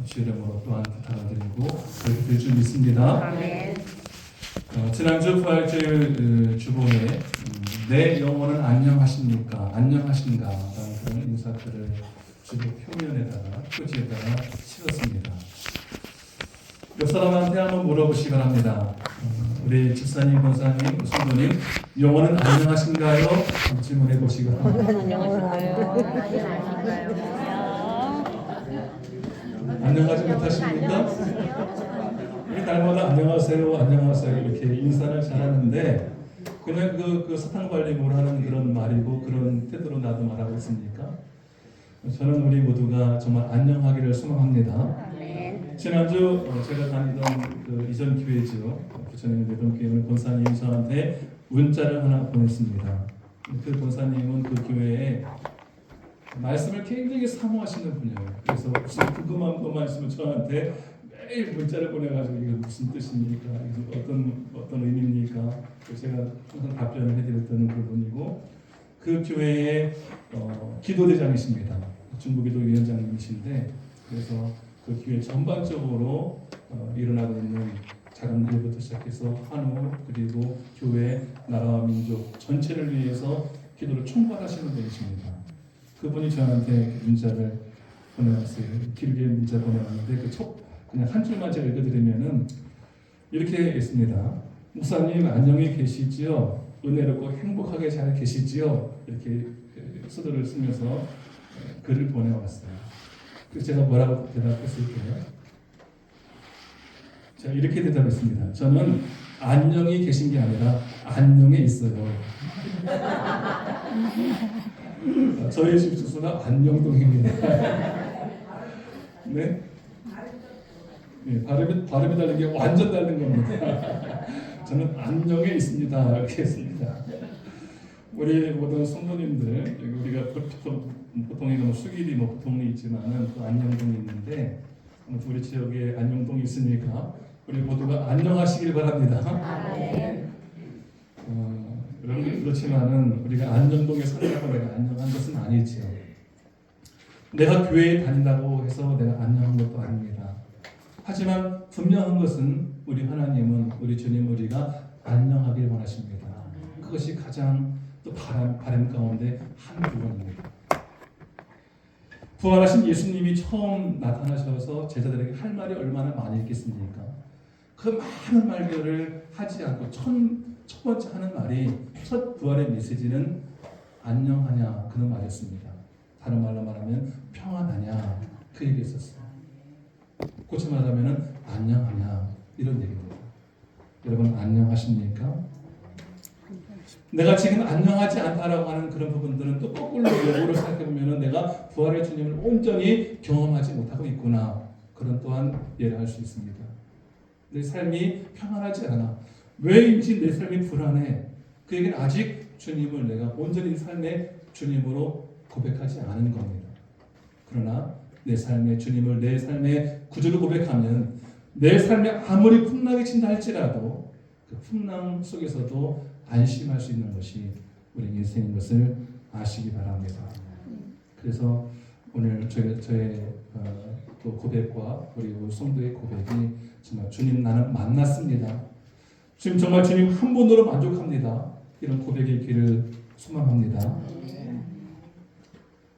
주 이름으로 또한 부탁을 드리고 그렇게 될 줄 믿습니다. 아멘. 지난주 부활절 주보에 내 영혼은 안녕하십니까? 안녕하신가? 라는 그런 인사글을 주보 표면에다가 표지에다가 실었습니다. 옆 사람한테 한번 물어보시기 바랍니다. 우리 집사님, 권사님, 성도님 영혼은 안녕하신가요? 질문해 보시기 바랍니다. 안녕하신가요? 안녕하지 못하십니까? 우리 날마다 안녕하세요, 안녕하세요 이렇게 인사를 잘하는데 그냥 그 사탕 발림으로 하는 그런 말이고 그런 태도로 나도 말하고 있습니까? 저는 우리 모두가 정말 안녕하기를 소망합니다. 지난주 제가 다니던 그 이전 교회죠. 부천에 있던 교회는 권사님이 저한테 문자를 하나 보냈습니다. 그 권사님은 그 교회에 말씀을 굉장히 사모하시는 분이에요. 그래서 무슨 궁금한 것만 있으면 저한테 매일 문자를 보내가지고 이게 무슨 뜻입니까? 어떤 의미입니까? 제가 항상 답변을 해드렸던 그분이고 그 교회의 기도대장이십니다. 중부기도위원장님이신데 그래서 그 교회 전반적으로 일어나고 있는 작은 일부터 시작해서 한우 그리고 교회 나라와 민족 전체를 위해서 기도를 총괄하시는 분이십니다. 그분이 저한테 문자를 보내왔어요. 길게 문자 보내왔는데 그냥 한 줄만 제가 읽어드리면은 이렇게 했습니다. 목사님 안녕히 계시지요? 은혜롭고 행복하게 잘 계시지요? 이렇게 수도를 쓰면서 글을 보내왔어요. 그래서 제가 뭐라고 대답했을까요? 제가 이렇게 대답했습니다. 저는 안녕히 계신 게 아니라 안녕에 있어요. 저희 집 주소가 안녕동입니다. 네? 네, 발음이 다른 게 완전 다른 겁니다. 저는 안녕에 있습니다. 이렇게 했습니다. 우리 모든 성도님들 우리가 보통에 수길이 보통이 있지만은 또 안녕동이 있는데 우리 지역에 안녕동이 있으니까 우리 모두가 안녕하시길 바랍니다. 여러분 그렇지만은 우리가 안녕동에 살다고 내가 안녕한 것은 아니지요. 내가 교회에 다닌다고 해서 내가 안녕한 것도 아닙니다. 하지만 분명한 것은 우리 하나님은 우리 주님 우리가 안녕하길 원하십니다. 그것이 가장 또 바람 가운데 한 부분입니다. 부활하신 예수님이 처음 나타나셔서 제자들에게 할 말이 얼마나 많이 있겠습니까? 그 많은 말들을 하지 않고 첫 번째 하는 말이 첫 부활의 메시지는 안녕하냐 그런 말이었습니다. 다른 말로 말하면 평안하냐 그 얘기였었어요. 고쳐 말하면 안녕하냐 이런 얘기입니다. 여러분 안녕하십니까? 내가 지금 안녕하지 않다라고 하는 그런 부분들은 또 거꾸로 역으로 생각해보면 내가 부활의 주님을 온전히 경험하지 못하고 있구나 그런 또한 예를 할 수 있습니다. 내 삶이 평안하지 않아. 왜인지 내 삶이 불안해. 그 얘기는 아직 주님을 내가 온전히 삶의 주님으로 고백하지 않은 겁니다. 그러나 내 삶의 주님을 내 삶의 구주로 고백하면 내 삶에 아무리 풍랑이 친다 할지라도 그 풍랑 속에서도 안심할 수 있는 것이 우리 인생인 것을 아시기 바랍니다. 그래서 오늘 저의 또 고백과 그리고 성도의 고백이 정말 주님 나는 만났습니다. 지금 정말 주님 한 분으로 만족합니다. 이런 고백의 길을 소망합니다.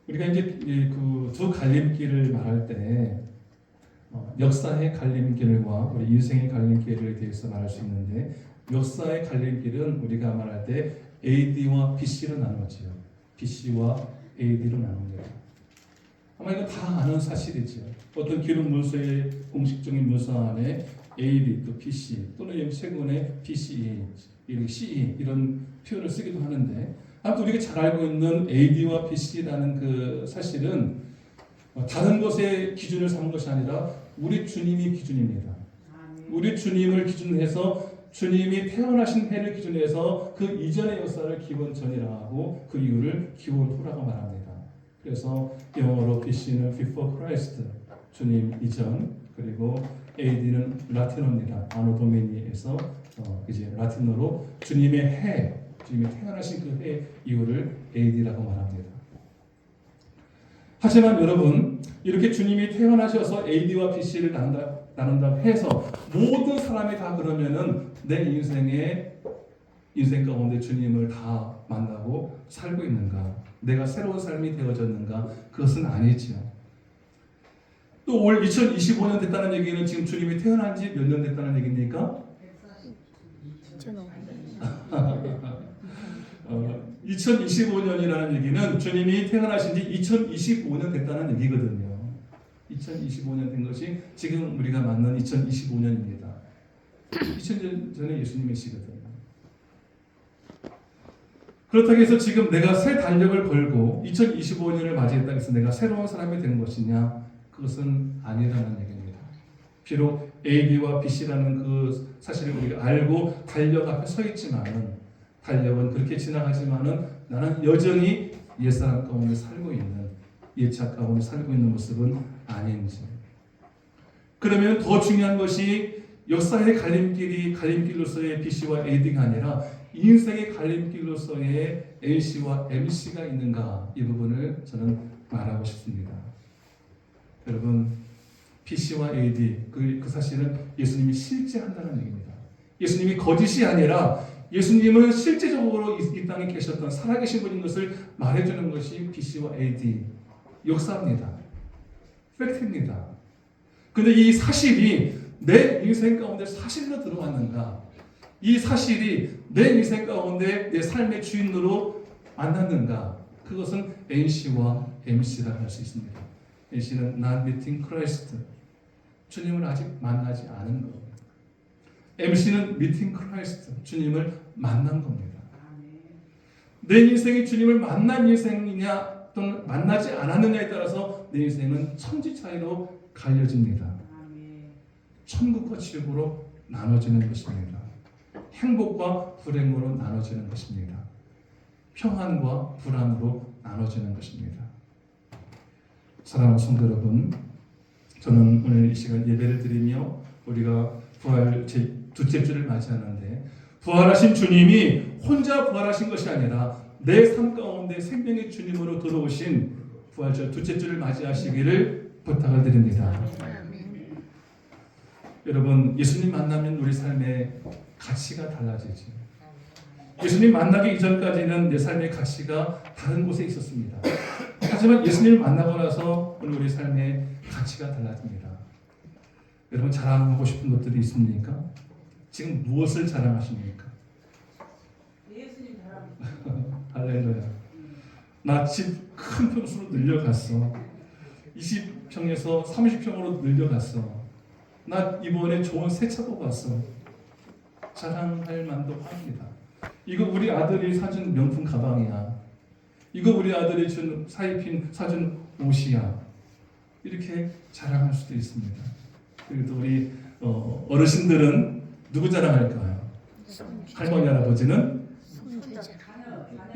우리가 이제 그 두 갈림길을 말할 때 역사의 갈림길과 우리 인생의 갈림길에 대해서 말할 수 있는데 역사의 갈림길은 우리가 말할 때 AD와 BC로 나누어지요. BC와 AD로 나눕니다. 아마 이거 다 아는 사실이죠. 어떤 기록 문서의 공식적인 문서 안에 AD 또 BC 또는 최근에 BCE, CE 이런 표현을 쓰기도 하는데 아무튼 우리가 잘 알고 있는 AD와 BC라는 그 사실은 다른 것의 기준을 삼은 것이 아니라 우리 주님이 기준입니다. 우리 주님을 기준으로 해서 주님이 태어나신 해를 기준으로 해서 그 이전의 역사를 기원 전이라고 하고 그 이후를 기원 후라고 말합니다. 그래서 영어로 BC는 Before Christ, 주님 이전, 그리고 AD는 라틴어입니다. 아노 도미니에서 이제 라틴어로 주님의 해, 주님이 태어나신 그 해 이후를 AD라고 말합니다. 하지만 여러분 이렇게 주님이 태어나셔서 AD와 BC를 나눈다 해서 모든 사람이 다 그러면은 내 인생 가운데 주님을 다 만나고 살고 있는가? 내가 새로운 삶이 되어졌는가? 그것은 아니지요. 또 올 2025년 됐다는 얘기는 지금 주님이 태어난 지 몇 년 됐다는 얘기입니까? 2025년이라는 얘기는 주님이 태어나신 지 2025년 됐다는 얘기거든요. 2025년 된 것이 지금 우리가 만난 2025년입니다. 2000년 전에 예수님이시거든요. 그렇다고 해서 지금 내가 새 달력을 걸고 2025년을 맞이했다고 해서 내가 새로운 사람이 된 것이냐? 그것은 아니라는 얘기입니다. 비록 AB와 BC라는 그 사실을 우리가 알고 달력 앞에 서 있지만은 달력은 그렇게 지나가지만은 나는 여전히 옛사람 가운데 살고 있는 옛착 가운데 살고 있는 모습은 아닌지. 그러면 더 중요한 것이 역사의 갈림길로서의 BC와 AD가 아니라 인생의 갈림길로서의 NC와 MC가 있는가, 이 부분을 저는 말하고 싶습니다. 여러분, BC와 AD 그 사실은 예수님이 실제 한다는 얘기입니다. 예수님이 거짓이 아니라 예수님은 실제적으로 이 땅에 계셨던 살아계신 분인 것을 말해주는 것이 BC와 AD 역사입니다. 팩트입니다. 근데 이 사실이 내 인생 가운데 사실로 들어왔는가? 이 사실이 내 인생 가운데 내 삶의 주인으로 만났는가? 그것은 NC와 MC라고 할 수 있습니다. NC는 not meeting Christ, 주님을 아직 만나지 않은 것. MC는 meeting Christ, 주님을 만난 겁니다. 내 인생이 주님을 만난 인생이냐 또는 만나지 않았느냐에 따라서 내 인생은 천지 차이로 갈려집니다. 천국과 지옥으로 나눠지는 것입니다. 행복과 불행으로 나눠지는 것입니다. 평안과 불안으로 나눠지는 것입니다. 사랑하는 성도 여러분, 저는 오늘 이 시간 예배를 드리며 우리가 부활 제 둘째 주를 맞이하는데, 부활하신 주님이 혼자 부활하신 것이 아니라 내 삶 가운데 생명의 주님으로 들어오신 부활절 둘째 주를 맞이하시기를 부탁을 드립니다. 여러분, 예수님 만나면 우리 삶의 가치가 달라지지. 예수님 만나기 이전까지는 내 삶의 가치가 다른 곳에 있었습니다. 하지만 예수님을 만나고 나서 오늘 우리 삶의 가치가 달라집니다. 여러분, 자랑하고 싶은 것들이 있습니까? 지금 무엇을 자랑하십니까? 예수님 자랑. 할렐루야. 나 집 큰 평수로 늘려갔어. 20평에서 30평으로 늘려갔어. 나 이번에 좋은 새 차 뽑았어. 자랑할 만도 합니다. 이거 우리 아들이 사준 명품 가방이야. 이거 우리 아들이 사준 옷이야. 이렇게 자랑할 수도 있습니다. 그리고 또 우리 어르신들은 누구 자랑할까요? 할머니, 할아버지는?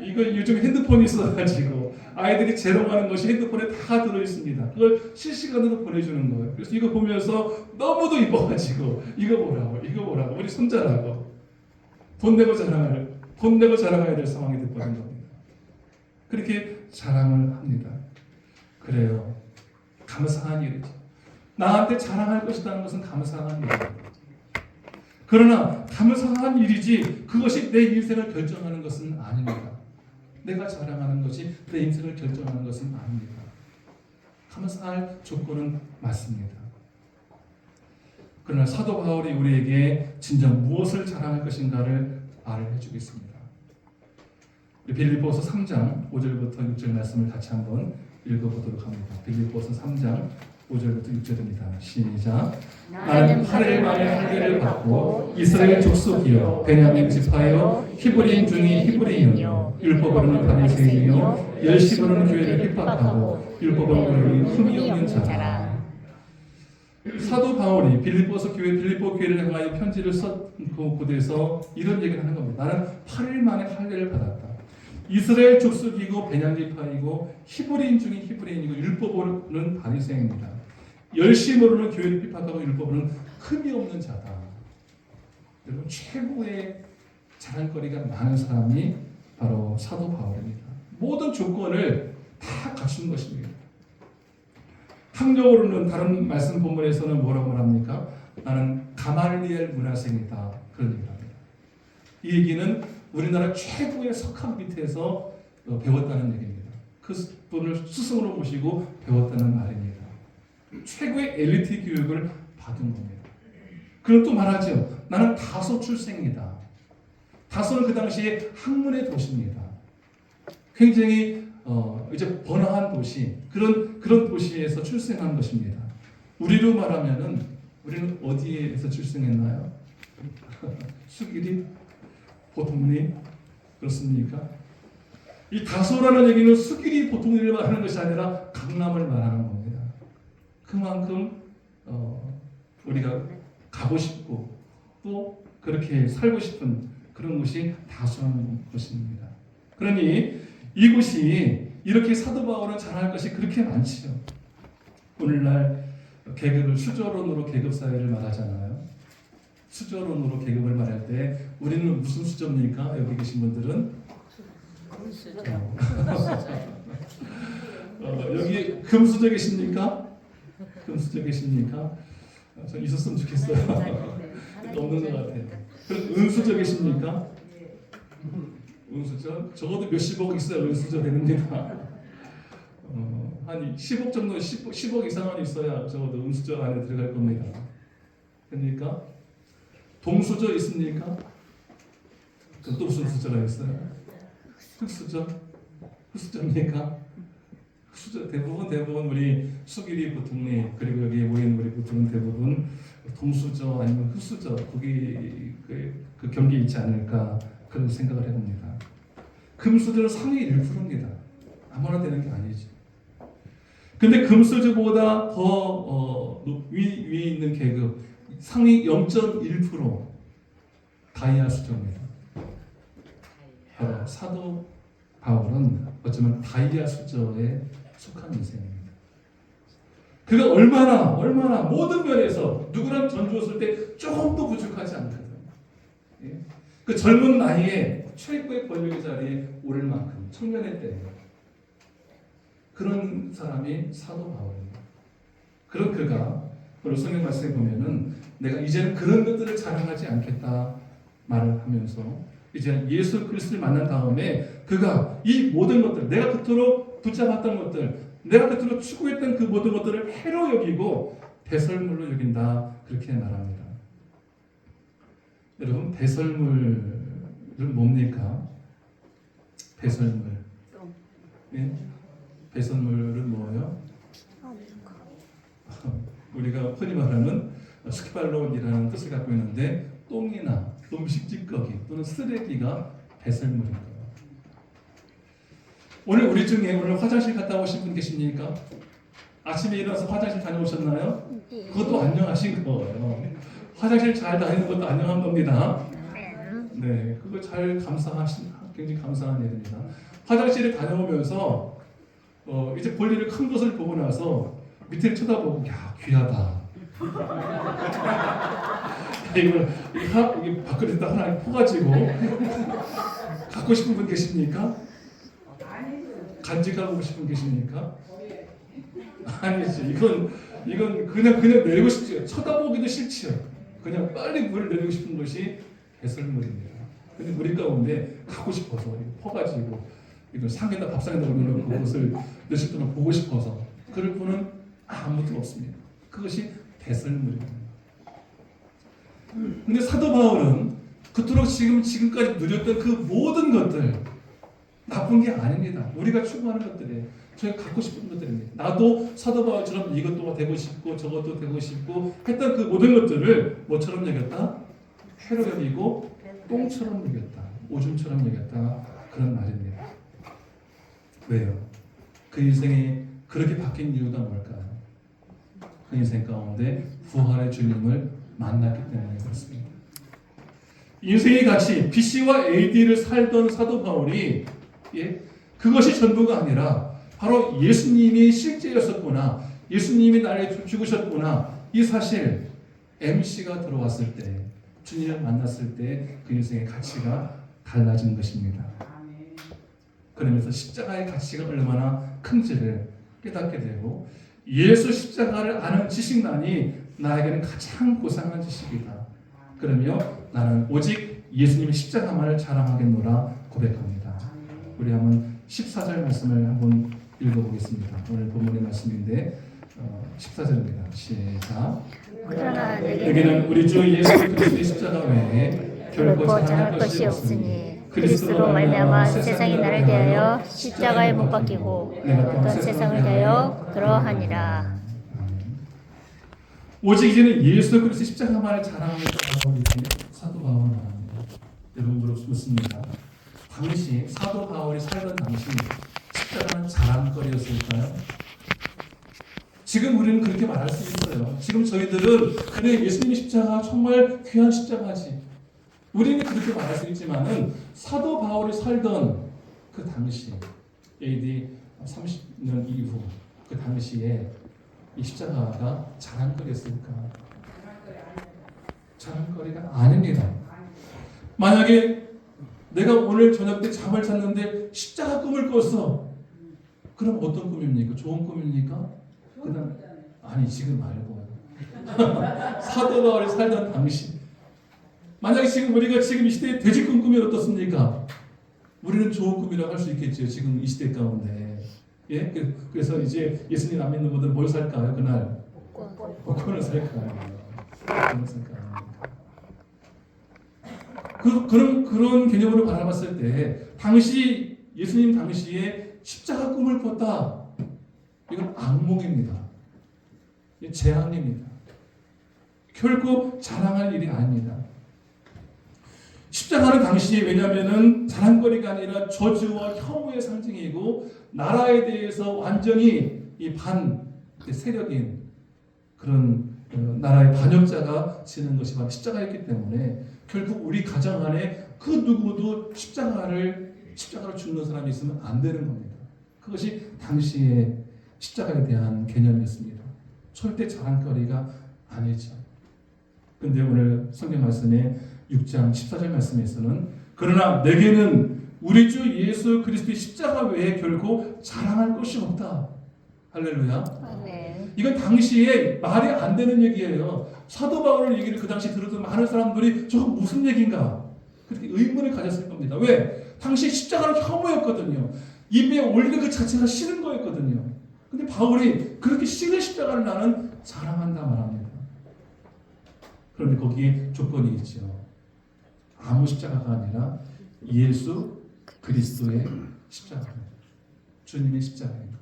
이거 요즘 핸드폰이 있어가지고 아이들이 재롱하는 것이 핸드폰에 다 들어있습니다. 그걸 실시간으로 보내주는 거예요. 그래서 이거 보면서 너무도 이뻐가지고 이거 보라고 우리 손자라고 돈 내고 자랑해야 될 상황이 돼버린 겁니다. 그렇게 자랑을 합니다. 그래요. 감사한 일이죠. 나한테 자랑할 것이라는 것은 감사한 일이에요. 그러나 감사한 일이지 그것이 내 인생을 결정하는 것은 아닙니다. 내가 자랑하는 것이 내 인생을 결정하는 것은 아닙니다. 감사할 조건은 맞습니다. 그러나 사도 바울이 우리에게 진정 무엇을 자랑할 것인가를 말해 주겠습니다. 빌립보서 3장 5절부터 6절 말씀을 같이 한번 읽어보도록 합니다. 빌립보서 3장 5절부터 6절입니다. 시작. 나는 8일 만에 할례를 받고 이스라엘 족속이요 베냐민 지파요 히브리인 중에 히브리인이요 율법으로는 바리새인이요 열심으로는 교회를 핍박하고 율법으로는 흠이 없는 자라. 사도 바울이 빌립보 교회를 향하여 편지를 썼고 그곳에서 이런 얘기를 하는 겁니다. 나는 8일 만에 할례를 받았다. 이스라엘 족속이고 베냐민 지파이고 히브리인 중에 히브리인이고 율법으로는 바리새인입니다. 열심으로는 교회를 핍박하고 율법으로는 흠이 없는 자다. 여러분, 최고의 자랑거리가 많은 사람이 바로 사도 바울입니다. 모든 조건을 다 갖춘 것입니다. 학력으로는 다른 말씀 본문에서는 뭐라고 말합니까? 나는 가말리엘 문화생이다. 그런 얘기를 합니다. 이 얘기는 우리나라 최고의 석학 밑에서 배웠다는 얘기입니다. 그 분을 스승으로 모시고 배웠다는 말입니다. 최고의 엘리트 교육을 받은 겁니다. 그럼 또 말하죠. 나는 다소 출생이다. 다소는 그 당시에 학문의 도시입니다. 굉장히 이제 번화한 도시, 그런 도시에서 출생한 것입니다. 우리로 말하면은 우리는 어디에서 출생했나요? 수길이, 보통리, 그렇습니까? 이 다소라는 얘기는 수길이 보통리를 말하는 것이 아니라 강남을 말하는 겁니다. 그만큼 우리가 가고 싶고 또 그렇게 살고 싶은 그런 곳이 다소라는 것입니다. 그러니 이곳이 이렇게 사도 바울은 잘할 것이 그렇게 많지요. 오늘날 계급을 수저론으로 계급 사회를 말하잖아요. 수저론으로 계급을 말할 때 우리는 무슨 수저입니까? 여기 계신 분들은 여기 금수저 계십니까? 금수저 계십니까? 저 있었으면 좋겠어요. 없는 것 같아요. 그럼 은수저 계십니까? 은수저? 적어도 몇십억 있어야 은수저 됩니다. 한 10억 정도, 10억 이상은 있어야 적어도 은수저 안에 들어갈 겁니다. 그러니까 동수저 있습니까? 또 무슨 수저가 있어요? 흑수저? 흑수저입니까? 흑수저 대부분 우리 수길이 보통리 그리고 여기 모인 우리 보통은 대부분 동수저 아니면 흑수저 거기 그 경계에 있지 않을까 그런 생각을 해봅니다. 금수저는 상위 1%입니다. 아무나 되는 게 아니죠. 근데 금수저보다 더 위에 있는 계급 상위 0.1% 다이아 수저입니다. 사도 바울은 어쩌면 다이아 수저에 속한 인생입니다. 그가 얼마나 모든 면에서 누구랑 전주었을 때 조금도 부족하지 않거든. 예? 그 젊은 나이에 최고의 권력의 자리에 오를 만큼 청년의 때 그런 사람이 사도 바울입니다. 그런 그가 오늘 성경 말씀에 보면은 내가 이제는 그런 것들을 자랑하지 않겠다 말을 하면서 이제 예수 그리스도를 만난 다음에 그가 이 모든 것들 내가 그토록 붙잡았던 것들 내가 그토록 추구했던 그 모든 것들을 해로 여기고 배설물로 여긴다 그렇게 말합니다. 여러분 배설물은 뭡니까? 배설물. 예? 배설물은 뭐예요? 우리가 흔히 말하는 스키발론이라는 뜻을 갖고 있는데 똥이나 음식 찌꺼기 또는 쓰레기가 배설물인 거예요. 오늘 우리 중에 오늘 화장실 갔다 오신 분 계십니까? 아침에 일어나서 화장실 다녀오셨나요? 그것도 안녕하신 거예요. 화장실 잘 다니는 것도 안녕한 겁니다. 네, 그거 잘 굉장히 감사한 일입니다. 화장실에 다녀오면서 이제 볼일을 큰 것을 보고 나서 밑에 쳐다보고 야 귀하다. 이걸 밖으로 하나 퍼가지고 갖고 싶은 분 계십니까? 간직하고 싶은 분 계십니까? 아니죠. 이건 그냥 내리고 싶지요. 쳐다보기도 싫지요. 그냥 빨리 물을 내리고 싶은 것이 배설물입니다. 근데 우리 가운데 갖고 싶어서 퍼가지고 이거 상에다 밥상에다 올려놓고 그것을 며칠 동안 보고 싶어서 그럴 분은 아무도 없습니다. 그것이 배설물입니다. 근데 사도 바울은 그토록 지금까지 누렸던 그 모든 것들 나쁜 게 아닙니다. 우리가 추구하는 것들이 저희가 갖고 싶은 것들입니다. 나도 사도 바울처럼 이것도 되고 싶고 저것도 되고 싶고 했던 그 모든 것들을 뭐처럼 여겼다? 해로 여기고 똥처럼 여겼다. 오줌처럼 여겼다. 그런 말입니다. 왜요? 그 인생이 그렇게 바뀐 이유가 뭘까요? 그 인생 가운데 부활의 주님을 만났기 때문에 그렇습니다. 인생의 가치, BC와 AD를 살던 사도 바울이 그것이 전부가 아니라 바로 예수님이 실제였었구나, 예수님이 나를 죽으셨구나, 이 사실 MC가 들어왔을 때, 주님을 만났을 때 그 인생의 가치가 달라진 것입니다. 그러면서 십자가의 가치가 얼마나 큰지를 깨닫게 되고 예수 십자가를 아는 지식만이 나에게는 가장 고상한 지식이다. 그러며 나는 오직 예수님의 십자가만을 자랑하겠노라 고백합니다. 우리 한번 14절 말씀을 한번 읽어보겠습니다. 오늘 본문의 말씀인데 14절입니다. 시작. 그러나 여기는 우리 주 예수 그리스도의 십자가 외에 결코 자랑할 것이 없으니 그리스도로 말미암아 세상이 나를 대하여 십자가에 못 박히고 어떤 세상을 대하여 그러하니라. 오직 이제는 예수 그리스도 십자가만을 자랑하겠다고 이렇게 사도 바울은 말합니다. 여러분 묻습니다. 당시 사도 바울이 살던 당시 십자가는 자랑거리였을까요? 지금 우리는 그렇게 말할 수 있어요. 지금 저희들은 그래 예수님의 십자가 정말 귀한 십자가지. 우리는 그렇게 말할 수 있지만은 사도 바울이 살던 그 당시 AD 30년 이후 그 당시에 이 십자가가 자랑거리였을까? 자랑거리가 아닙니다. 만약에 내가 오늘 저녁 때 잠을 잤는데 십자가 꿈을 꿨어. 그럼 어떤 꿈입니까? 좋은 꿈입니까? 그다음 아니 지금 말고 사도 바울이 살던 당시 만약에 지금 우리가 지금 이 시대에 돼지꿈 꾸면 어떻습니까? 우리는 좋은 꿈이라고 할 수 있겠죠. 지금 이 시대 가운데. 예? 그래서 이제 예수님 안 믿는 분들 뭘 살까요? 그날 복권을 살까요? 복권을 살까요? 그런 개념으로 바라봤을 때 당시 예수님 당시에 십자가 꿈을 꿨다. 이건 악몽입니다. 재앙입니다. 결코 자랑할 일이 아닙니다. 십자가는 당시에 왜냐하면은 자랑거리가 아니라 저주와 혐오의 상징이고 나라에 대해서 완전히 이 세력인 그런 나라의 반역자가 지는 것이 바로 십자가였기 때문에 결국 우리 가정 안에 그 누구도 십자가로 죽는 사람이 있으면 안 되는 겁니다. 그것이 당시의 십자가에 대한 개념이었습니다. 절대 자랑거리가 아니죠. 근데 오늘 성경 말씀에 6장 14절 말씀에서는 그러나 내게는 우리 주 예수 그리스도의 십자가 외에 결코 자랑할 것이 없다. 할렐루야. 네. 이건 당시에 말이 안 되는 얘기예요. 사도 바울 얘기를 그 당시 들었던 많은 사람들이 저거 무슨 얘기인가? 그렇게 의문을 가졌을 겁니다. 왜? 당시 십자가는 혐오였거든요. 입에 올리는 그 자체가 싫은 거였거든요. 근데 바울이 그렇게 싫은 십자가를 나는 자랑한다 말합니다. 그런데 거기에 조건이 있죠. 아무 십자가가 아니라 예수 그리스도의 십자가입니다. 주님의 십자가입니다.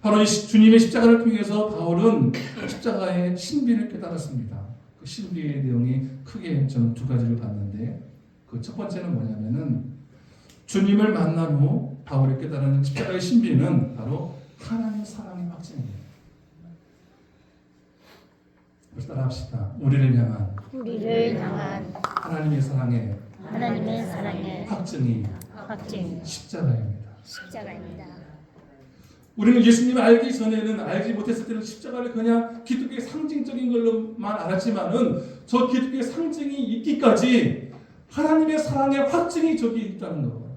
바로 이 주님의 십자가를 통해서 바울은 십자가의 신비를 깨달았습니다. 그 신비의 내용이 크게 저는 두 가지를 봤는데 그 첫 번째는 뭐냐면은 주님을 만난 후 바울이 깨달은 십자가의 신비는 바로 하나님의 사랑의 확증입니다. 따라합시다. 우리를 향한 하나님의 사랑의 확증이 십자가입니다. 우리는 예수님을 알기 전에는 알지 못했을 때는 십자가를 그냥 기독교의 상징적인 걸로만 알았지만은 저 기독교의 상징이 있기까지 하나님의 사랑의 확증이 저기 있다는 거.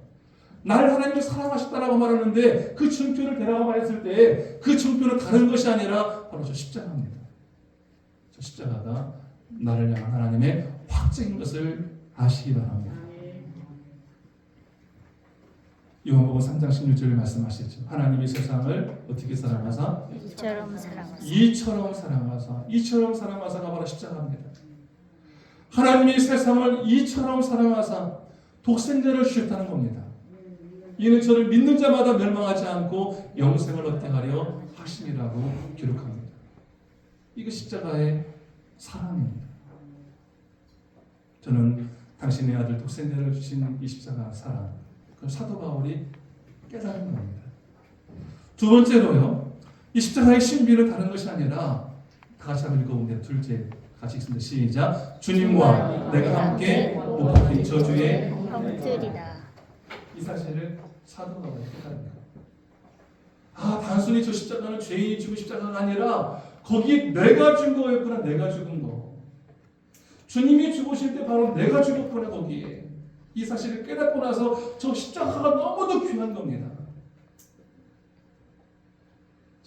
나를 하나님이 사랑하셨다라고 말하는데 그 증표를 대라고 말했을 때 그 증표는 다른 것이 아니라 바로 저 십자가입니다. 저 십자가가 나를 향한 하나님의 확증인 것을 아시기 바랍니다. 요한복음 3장 16절을 말씀하시죠. 하나님이 세상을 어떻게 사랑하사? 이처럼 사랑하사가 바로 십자가입니다. 하나님이 세상을 이처럼 사랑하사 독생자를 주셨다는 겁니다. 이는 저를 믿는 자마다 멸망하지 않고 영생을 얻게 하려 하심이라고 기록합니다. 이거 십자가의 사랑입니다. 저는 당신의 아들 독생자를 주신 이 십자가 사랑, 그 사도 바울이 깨달은 겁니다. 두 번째로요, 이 십자가의 신비는 다른 것이 아니라 다 같이 한번 읽어보면 둘째 같이 읽습니다. 시작. 주님과 내가 함께 못 박힌 저주의 형들이다. 이 사실을 사도 바울이 깨달은 거예요. 단순히 저 십자가는 죄인이 죽은 십자가가 아니라 거기에 내가 준 거였구나. 내가 죽은 거. 주님이 죽으실 때 바로 내가 죽었구나. 거기에 이 사실을 깨닫고 나서 저 십자가가 너무도 귀한 겁니다.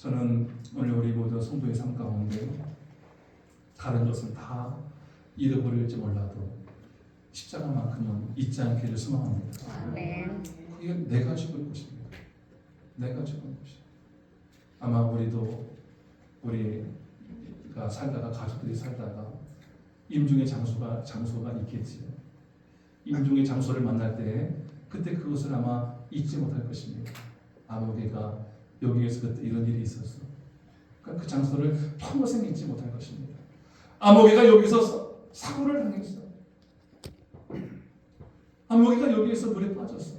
저는 오늘 우리 모두 성도의 삶 가운데 다른 것은 다 잃어버릴지 몰라도 십자가만큼은 잊지 않기를 소망합니다. 아멘. 그게 내가 죽을 것입니다. 내가 죽을 것입니다. 아마 우리가 살다가 가족들이 살다가 임종의 장소가 있겠지요. 임종의 장소를 만날 때 그때 그것을 아마 잊지 못할 것입니다. 아무개가 여기에서 그때 이런 일이 있었어. 그러니까 그 장소를 평생 잊지 못할 것입니다. 아무개가 여기서 사고를 당했어. 아무개가 여기에서 물에 빠졌어.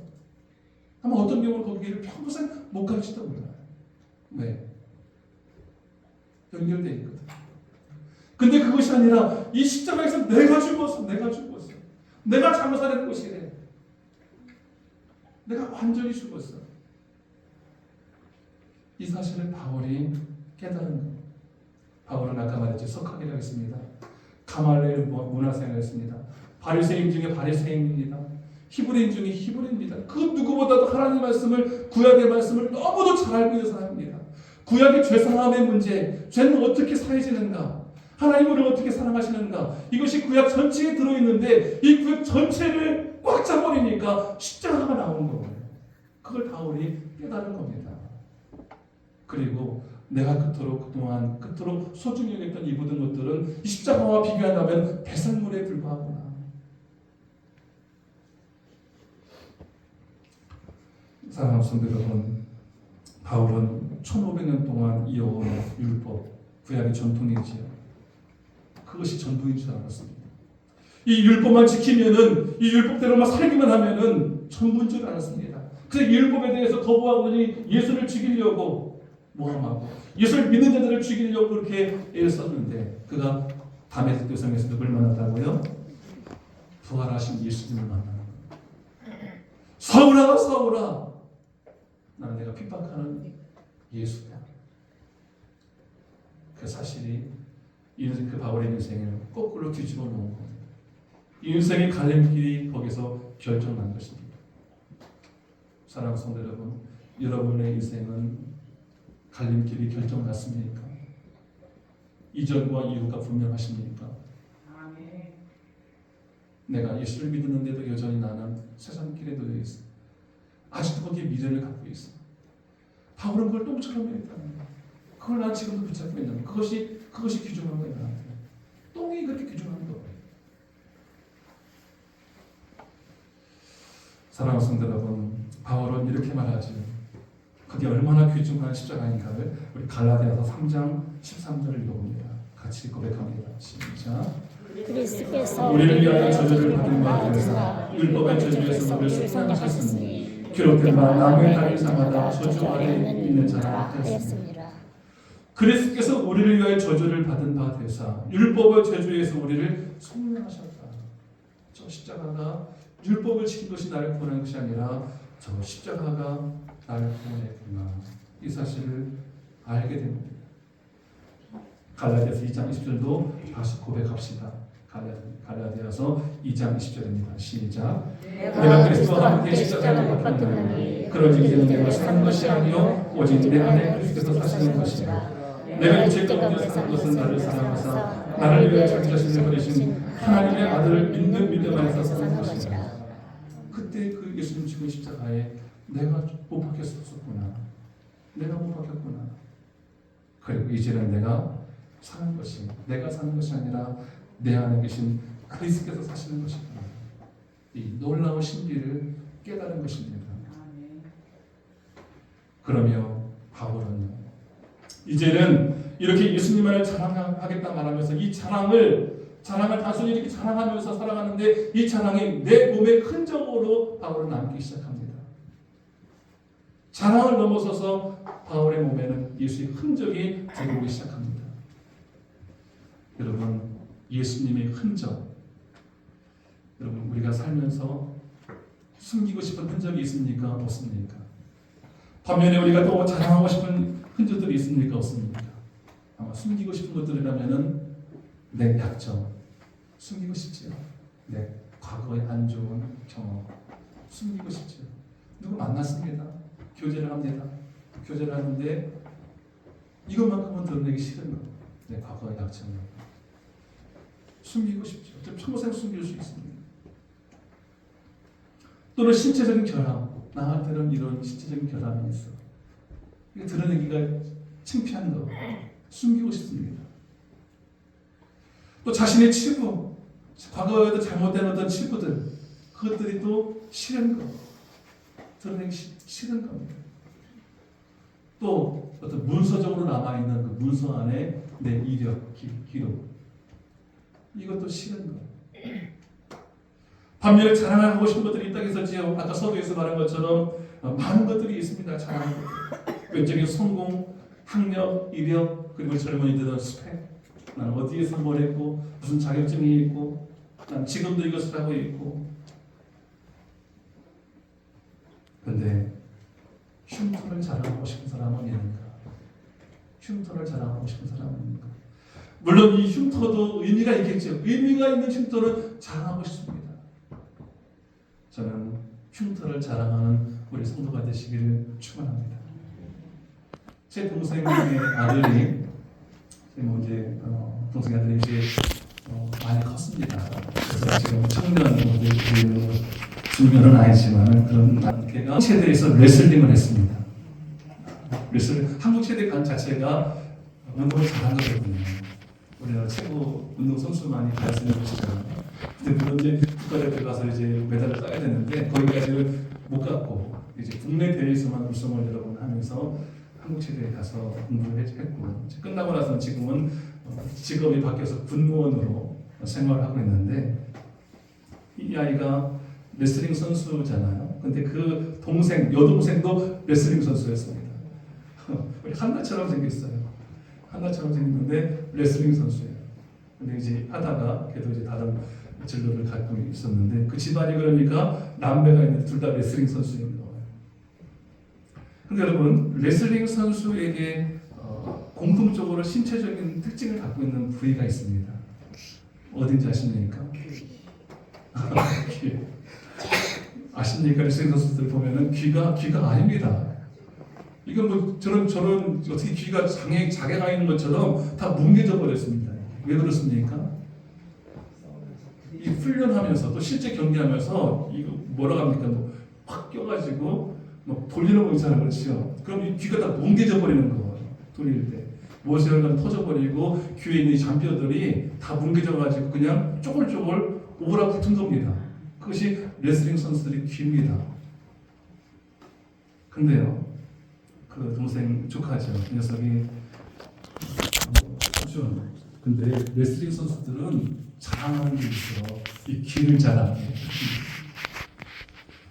아마 어떤 경우는 거기를 평생 못 갈지도 몰라요. 왜? 연결되어 있거든. 근데 그것이 아니라 이 십자가에서 내가 죽었어. 내가 잘못하는 것이래. 내가 완전히 죽었어. 이 사실을 바울이 깨달은 거예요. 바울은 아까 말했죠. 석학이라고 했습니다. 가말리엘 문화생활했습니다. 바리새인 중에 바리새인입니다. 히브리인 중에 히브리입니다. 그 누구보다도 하나님의 말씀을, 구약의 말씀을 너무도 잘 알고 있는 사람입니다. 구약의 죄사함의 문제, 죄는 어떻게 사해지는가, 하나님을 우리를 어떻게 사랑하시는가, 이것이 구약 전체에 들어있는데 이 구약 전체를 꽉 잡아버리니까 십자가가 나온 거예요. 그걸 바울이 깨달은 겁니다. 그리고 내가 그토록 소중히 여겼던 이 모든 것들은 이 십자가와 비교한다면 배설물에 불과하구나. 사랑하는 성도 여러분, 바울은 1500년 동안 이어온 율법, 구약의 전통이지요. 그것이 전부인 줄 알았습니다. 이 율법만 지키면은, 이 율법대로만 살기만 하면은 전부인 줄 알았습니다. 그래서 이 율법에 대해서 거부하더니 예수를 죽이려고 모함하고 예수를 믿는 자들을 죽이려고 그렇게 애를 썼는데, 그가 다메섹 도성에서 누굴 만났다고요? 부활하신 예수님을 만나는 거예요. 사울아, 사울아, 나는 내가 핍박하는 예수다. 그 사실이 그 바울의 인생을 거꾸로 뒤집어 놓은 겁니다. 이 인생의 갈림길이 거기서 결정난 것입니다. 사랑하는 성도 여러분, 여러분의 인생은 갈림길이 결정났습니까? 이전과 이후가 분명하십니까? 아멘. 내가 예수를 믿었는데도 여전히 나는 세상 길에 놓여 있어. 아직도 거기에 미련을 갖고 있어. 바울은 그걸 똥처럼 했다는 거야. 그걸 난 지금도 붙잡고 있는 거야. 그것이 귀중한 거야, 나한테. 똥이 그렇게 귀중한 거야. 사랑하는 성도 여러분, 바울은 이렇게 말하지. 그게 얼마나 귀중한 십자가인가를 우리 갈라디아서 3장 13절을 읽어봅니다. 같이 고백합니다. 시작. 그리스도께서 우리를 위하여 저주를 받은 바 되사 율법의 저주에서 우리를 속량하셨으니 기록된 바 남의 다리 사마다 저주 아래 있는 자라 하였습니다. 그리스도께서 우리를 위하여 저주를 받은 바 되사 율법의 저주에서 우리를 속량하셨다. 저 십자가가 율법을 지킨 것이 나를 구원한 것이 아니라 저 십자가가 나를 구원했구나. 이 사실을 알게 됩니다. 갈라디아서 2장 20절도 다시 고백합시다. 갈라디아서 2장 20절입니다. 시작. 내가 그리스도와 함께 십자가에 못 박혔나니 그러지 이제는 내가 사는 것이 아니요 오직 내 안에 그리스도께서 사시는 것이라. 내가 육체 가운데 사는 것은 나를 사랑하사 나를 위해 자기 자신을 버리신 하나님의 아들을 믿는 믿음 안에서 사는 것이라. 그때 그 예수님 죽은 십자가에 내가 못 박혔었구나. 내가 못 박혔구나. 그리고 이제는 내가 사는 것이, 내가 사는 것이 아니라 내 안에 계신 그리스도께서 사시는 것이구나. 이 놀라운 신비를 깨달은 것입니다. 그러며 바울은 이제는 이렇게 예수님을 자랑하겠다 말하면서 이 자랑을 단순히 이렇게 자랑하면서 살아가는데 이 자랑이 내 몸의 흔적으로 바울은 남기 시작합니다. 자랑을 넘어서서 바울의 몸에는 예수의 흔적이 들어오기 시작합니다. 여러분, 예수님의 흔적, 여러분 우리가 살면서 숨기고 싶은 흔적이 있습니까? 없습니까? 반면에 우리가 또 자랑하고 싶은 흔적들이 있습니까? 없습니까? 아마 숨기고 싶은 것들이라면은 내 약점, 숨기고 싶지요. 내 과거의 안 좋은 경험, 숨기고 싶지요. 누구 만났습니다. 교제를 합니다. 교제를 하는데 이것만큼은 드러내기 싫은 거. 내 과거의 약점을 숨기고 싶죠. 좀 평생 숨길 수 있습니다. 또는 신체적인 결함. 나한테는 이런 신체적인 결함이 있어. 이거 드러내기가 창피한 거. 숨기고 싶습니다. 또 자신의 치부. 과거에도 잘못된 어떤 치부들. 그것들이 또 싫은 거. 드러내기 싫은 겁니다. 또 어떤 문서적으로 남아있는 그 문서 안에 내 이력, 기록. 이것도 싫은 거. 반면에 자랑하고 싶은 것들이 있다고 했었지요. 아까 서두에서 말한 것처럼 많은 것들이 있습니다. 자랑하는 것들. 외적인 성공, 학력, 이력, 그리고 젊은이들은 스펙. 나는 어디에서 뭘 했고 무슨 자격증이 있고 난 지금도 이것을 하고 있고. 그런데 흉터를 자랑하고 싶은 사람은 있는가? 흉터를 자랑하고 싶은 사람은 있는가? 물론 이 흉터도 의미가 있겠죠. 의미가 있는 흉터를 자랑하고 싶습니다. 저는 흉터를 자랑하는 우리 성도가 되시기를 축원합니다. 제 동생의 아들이 이제 동생 아들이 이제 많이 컸습니다. 그래서 지금 청년 중년은 아니지만 그런 걔가 체대에서 레슬링을 했습니다. 한국 체대 간 자체가 운동을 잘한 거거든요. 우리나라 최고 운동 선수 많이 가르치는 곳이잖아요. 근데 물론 이제 국가대표 가서 이제 메달을 따야 되는데 거기까지는 못 갔고 이제 국내 대회에서만 우승을 여러 번 하면서 한국 체대에 가서 공부를 했고 끝나고 나서는 지금은 직업이 바뀌어서 군무원으로 생활을 하고 있는데 이 아이가 레슬링 선수잖아요. 근데 그 동생, 여동생도 레슬링 선수였습니다. 우리 한나처럼 생겼어요. 한나처럼 생겼는데 레슬링 선수예요. 근데 이제 하다가 걔도 이제 다른 진로를 갖고 있었는데 그 집안이 그러니까 남매가 있는데 둘 다 레슬링 선수인 거예요. 근데 여러분 레슬링 선수에게 공통적으로 신체적인 특징을 갖고 있는 부위가 있습니다. 어딘지 아십니까? 귀. 아십니까? 레슬링 선수들 보면은 귀가 아닙니다. 이건 뭐 저런 어떻게 귀가 장애가 있는 것처럼 다 뭉개져 버렸습니다. 왜 그렇습니까? 이 훈련하면서 또 실제 경기하면서 이거 뭐라고 합니까? 뭐 확 껴가지고 뭐 돌리는 거 있잖아요, 그렇죠? 그럼 이 귀가 다 뭉개져 버리는 거예요. 돌릴 때 모세혈관 터져버리고 귀에 있는 잔뼈들이 다 뭉개져가지고 그냥 쪼글쪼글 오그라붙은 겁니다. 그것이 레슬링 선수들의 귀입니다. 근데요, 그 동생 조카죠. 그 녀석이 그렇죠. 근데 레슬링 선수들은 자랑하는 게 있어. 이 귀를 자랑해.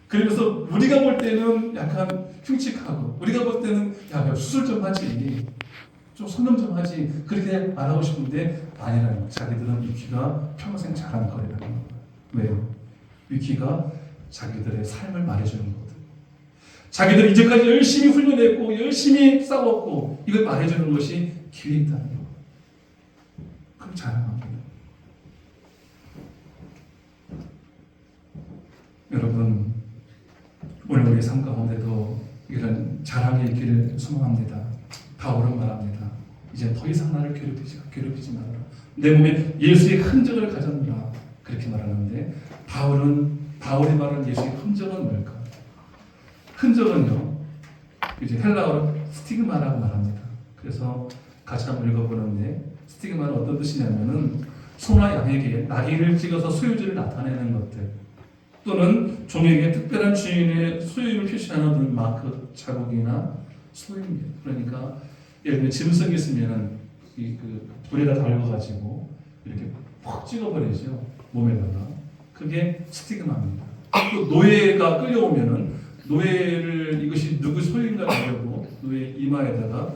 그래서 우리가 볼 때는 약간 흉측하고 우리가 볼 때는 야 수술 좀 하지, 좀 선염 좀 하지 그렇게 말하고 싶은데 아니라는 거예요. 자기들은 이 귀가 평생 자랑거리라는 거예요. 왜요? 이 귀가 자기들의 삶을 말해주는 거거든. 자기들이 이제까지 열심히 훈련했고 열심히 싸웠고 이걸 말해주는 것이 귀에 있다는 거예요. 그럼 자랑합니다. 여러분 오늘 우리 삶 가운데도 이런 자랑의 길을 소망합니다. 바울은 말합니다. 이제 더 이상 나를 괴롭히지 말아라. 내 몸에 예수의 흔적을 가졌노라. 그렇게 말하는데 바울이 말하는 예수의 흔적은 뭘까? 흔적은요, 이제 헬라어로 스티그마라고 말합니다. 그래서 같이 한번 읽어보는데 스티그마는 어떤 뜻이냐면은 소나 양에게 낙인을 찍어서 소유주를 나타내는 것들. 또는 종에게 특별한 주인의 소유임을 표시하는 마크, 자국이나 소유입니다. 그러니까 예를 들면 짐승이 있으면은 그 불에다 달궈가지고 이렇게 푹 찍어버리죠, 몸에다가. 그게 스티그마입니다. 또 노예가 끌려오면은 노예를 이것이 누구 소유인가 보려고 노예 이마에다가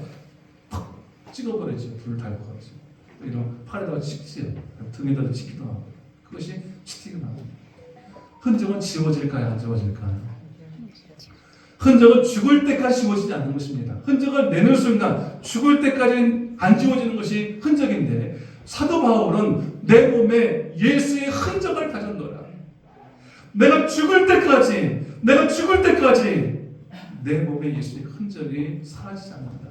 팍 찍어버리죠, 불을 달궈가지고. 이런 팔에다가 찍지요, 등에다가 찍기도 하고. 그것이 스티그마입니다. 흔적은 지워질까요? 안 지워질까요? 흔적은 죽을 때까지 지워지지 않는 것입니다. 흔적을 내놓을 순간 죽을 때까지 안 지워지는 것이 흔적인데 사도 바울은 내 몸에 예수의 흔적을 가졌노라. 내가 죽을 때까지 내 몸에 예수의 흔적이 사라지지 않는다.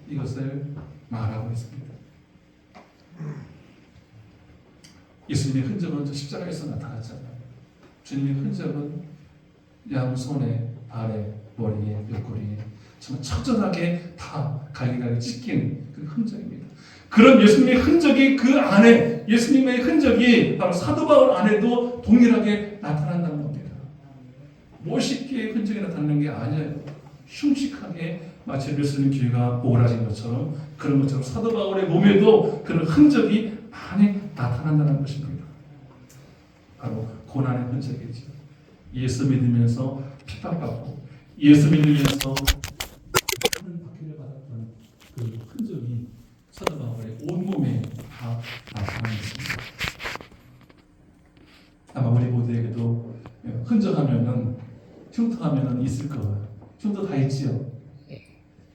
이것을 말하고 있습니다. 예수님의 흔적은 저 십자가에서 나타났잖아요. 주님의 흔적은 양손에, 발에, 머리에, 옆구리에 정말 처절하게 다 갈기갈기 찢긴 그 흔적입니다. 그런 예수님의 흔적이 그 안에, 예수님의 흔적이 바로 사도 바울 안에도 동일하게 나타난다는 겁니다. 멋있게 흔적이 나타나는 게 아니에요. 흉측하게 마치 예수님 귀가 오그라진 것처럼, 그런 것처럼 사도 바울의 몸에도 그런 흔적이 많이 나타난다는 것입니다. 바로 고난의 흔적이죠. 예수 믿으면서 핍박받고 예수 믿으면서 큰 박해를 받았던 그 흔적이 사도 바울의 온몸에 다 나타나 있습니다. 아마 우리 모두에게도 흔적하면은, 흉터하면은 있을 거예요. 흉터 다 있지요?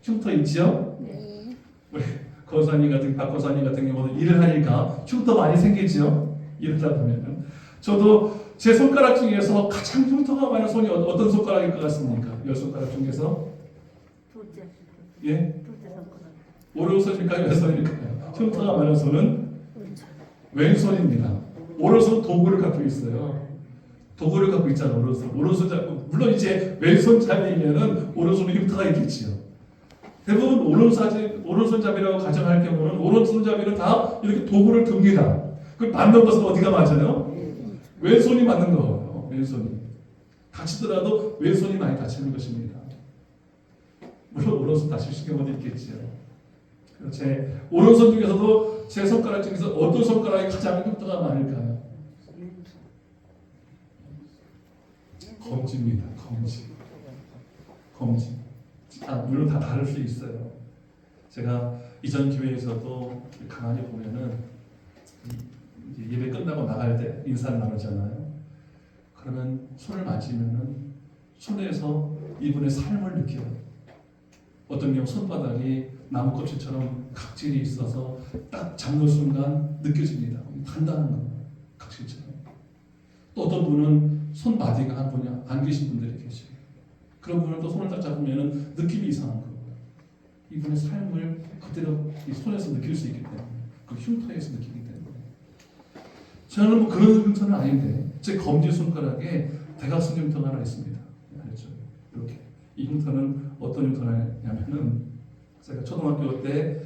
흉터 있지요? 네. 우리 권사님 같은, 박 권사님 같은 경우도 일을 하니까 흉터 많이 생기지요? 일하다 보면은. 저도 제 손가락 중에서 가장 흉터가 많은 손이 어떤 손가락일 것 같습니까? 10손가락 중에서? 둘째. 예? 둘째 손가락. 오른손입니까? 왼손입니까? 흉터가 많은 손은 왼손입니다. 오른손 도구를 갖고 있어요. 도구를 갖고 있잖아, 오른손. 오른손 잡고, 물론 이제 왼손 잡이면은 오른손에 흉터가 있겠지요. 대부분 오른손잡이라고 가정할 경우는 오른손잡이는 다 이렇게 도구를 듭니다. 그 맞는 것은 어디가 맞아요? 왼손이 맞는 거예요. 왼손이. 다치더라도 왼손이 많이 다치는 것입니다. 물론 오른손 다칠 경우도 있겠지요. 제 오른손 중에서도 제 손가락 중에서 어떤 손가락이 가장 흉터가 많을까요? 검지입니다. 검지. 물론 다 다를 수 있어요. 제가 이전 교회에서도 가만히 보면은 예배 끝나고 나갈 때 인사를 나누잖아요. 그러면 손을 만지면은 손에서 이분의 삶을 느껴요. 어떤 경우 손바닥이 나무 껍질처럼 각질이 있어서 딱 잡는 순간 느껴집니다. 단단한 거예요. 각질처럼. 또 어떤 분은 손마디가 한 분이 안 계신 분들이 계세요. 그런 분은 또 손을 딱 잡으면 느낌이 이상한 거예요. 이분의 삶을 그대로 이 손에서 느낄 수 있기 때문에, 그 흉터에서 느끼기 때문에. 저는 뭐 그런 흉터는 아닌데, 제 검지 손가락에 대각선 흉터가 하나 있습니다. 알죠? 이렇게. 이 흉터는 어떤 흉터냐면은, 제가 초등학교 때,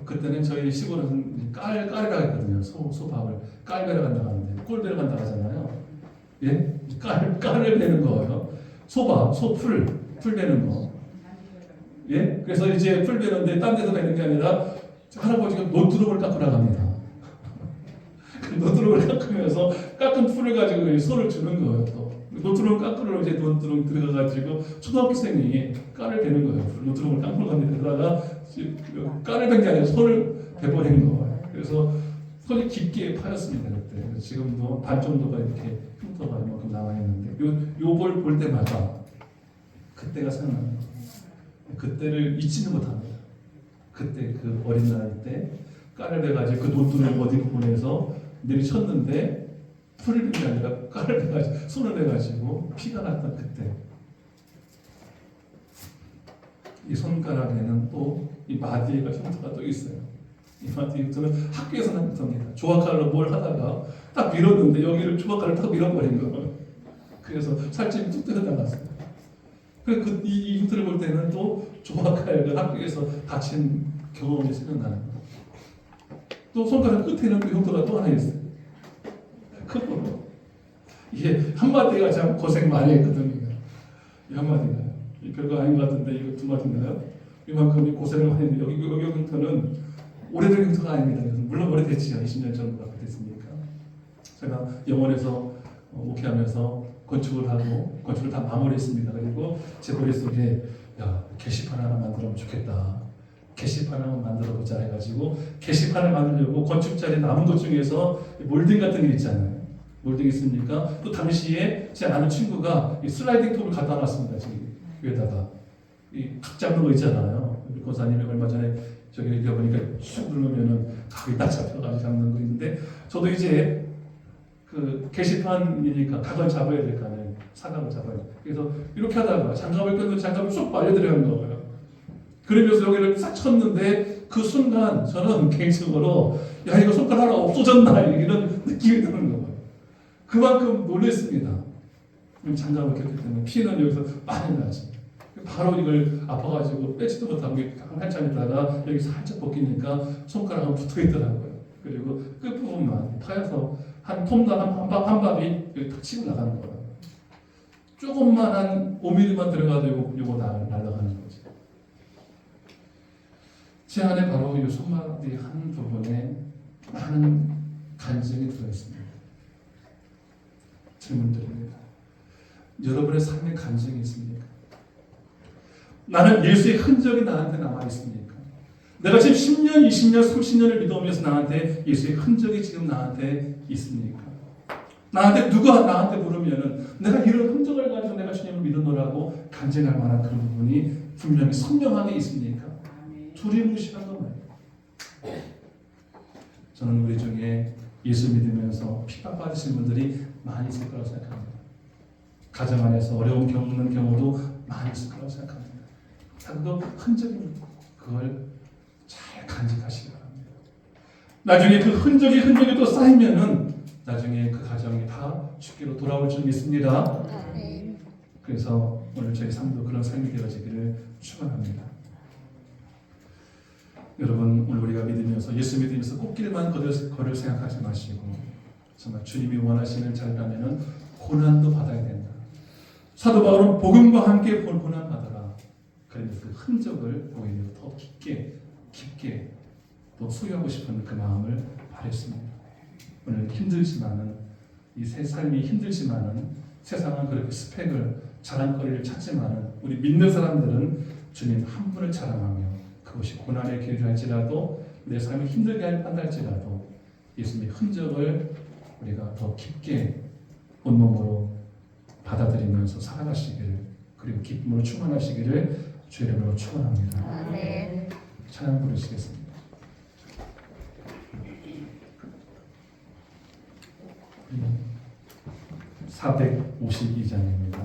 그때는 저희 시골은 깔이라고 했거든요. 소밥을. 깔 베러 간다고 하는데, 꿀 베러 간다고 하잖아요. 예? 깔을 베는 거예요. 소밥, 풀 베는 거. 예? 그래서 이제 풀 베는데 딴 데서 베는 게 아니라 할아버지가 노트름을 깎고 나갑니다. 노트름을 깎으면서 깎은 풀을 가지고 손을 주는 거예요. 또 노트름 깎으러 이제 노트름 들어가가지고 초등학생이 깔을 베는 거예요. 노트름을 깎으러 갔는데 그러다가 깔을 벤 게 아니라 손을 베버리는 거예요. 그래서 손이 깊게 파였습니다. 그때. 지금도 반 정도가 이렇게 흉터가 이만큼 나와 있는데 요걸 볼 때마다 그때가 생각나는 거예요. 그때를 잊지는 못합니다. 그때 그 어린 나이 때 깔을 베가지고 그 노트를 어디 부분에서 내리쳤는데 풀을 벤 게 아니라 깔을 베가지고 손을 베가지고 피가 났던 그때. 이 손가락에는 또 이 마디에가 흉터가 또 있어요. 이 마디 흉터는 학교에서 난 흉터입니다. 조각칼로 뭘 하다가 딱 밀었는데 여기를 조각칼을 딱 밀어버린 거예요. 그래서 살집이 뚝 뜯어 나갔어요. 이 흉터를 볼 때는 또 조각칼 학교에서 다친 경험이 생각나는 거예요. 또 손가락 끝에는 그 흉터가 또 하나 있어요. 크고 이게 한마디가 참 고생 많이 했거든요. 이 한마디가 별거 아닌 것 같은데 이거 두 마디인가요? 이만큼 고생을 많이 했는데 여기 흉터는 오래된 흉터가 아닙니다. 물론 오래됐지요. 20년 정도 됐으니까. 제가 영원에서 목회하면서 건축을 하고 건축을 다 마무리했습니다. 그리고 제 머릿속에 게시판 하나 만들면 좋겠다. 게시판 하나 만들어보자 해가지고 게시판을 만들려고 건축자리 남은 것 중에서 몰딩 같은 게 있잖아요. 몰딩 있으니까 또 당시에 제 아는 친구가 이 슬라이딩 톱을 갖다 놨습니다. 지금 위에다가 이 각 잡는 거 있잖아요. 우리 권사님이 얼마 전에 저기 여기 보니까 슉 누르면은 각이 딱 잡혀가지고 잡는 거 있는데 저도 이제 그 게시판이니까 각을 잡아야 될 거 아니에요. 사각을 잡아야 돼. 그래서 이렇게 하다가 장갑을 꼈는데 장갑을 쏙 말려들어간 거예요. 그러면서 여기를 싹 쳤는데 그 순간 저는 개인적으로 야 이거 손가락 하나 없어졌나 이런 느낌이 드는 거예요. 그만큼 놀랐습니다. 장갑을 꼈기 때문에 피는 여기서 많이 나지. 바로 이걸 아파가지고 빼지도 못하고 한참 있다가 여기 살짝 벗기니까 손가락은 붙어 있더라고요. 그리고 끝부분만 파여서 한 톱날 한 밥이 여기 탁 치고 나가는 거예요. 조금만 한 5mm만 들어가도 요거 날아가는 거지. 제 안에 바로 이 손마디 한 부분에 많은 간증이 들어있습니다. 질문 드립니다. 여러분의 삶에 간증이 있습니까? 나는 예수의 흔적이 나한테 남아있습니까? 내가 지금 10년, 20년, 30년을 믿어오면서 나한테 예수의 흔적이 지금 나한테 있습니까? 나한테 누가 나한테 물으면은 내가 이런 흔적을 가지고 내가 주님을 믿었노라고 간증할 만한 그런 부분이 분명히 선명하게 있습니까? 두리뭉실한 건 말이에요. 저는 우리 중에 예수 믿으면서 핍박받으신 분들이 많이 있을 거라고 생각합니다. 가정 안에서 어려움 겪는 경우도 많이 있을 거라고 생각합니다. 그거 흔적입니다. 그걸 잘 간직하시기 바랍니다. 나중에 그 흔적이 또 쌓이면은 나중에 그 가정이 다 주께로 돌아올 줄 믿습니다. 그래서 오늘 저희 삶도 그런 삶이 되어지기를 축원합니다. 여러분 오늘 우리가 믿으면서 예수 믿으면서 꽃길만 걸을 생각하지 마시고 정말 주님이 원하시는 자라면은 고난도 받아야 된다. 사도 바울은 복음과 함께 고난 받아라. 그러면서 그 흔적을 오히려 더 깊게 또 소유하고 싶은 그 마음을 바랬습니다. 오늘 힘들지만은 이 새 삶이 힘들지만은 세상은 그렇게 스펙을 자랑거리를 찾지만은 우리 믿는 사람들은 주님 한 분을 자랑하며 그것이 고난의 길이랄지라도 내 삶이 힘들게 한달지라도 예수님의 흔적을 우리가 더 깊게 온몸으로 받아들이면서 살아가시기를 그리고 기쁨으로 충만하시기를 주의 이름으로 축원합니다. 아멘. 찬양 부르시겠습니다. 음, 452장입니다.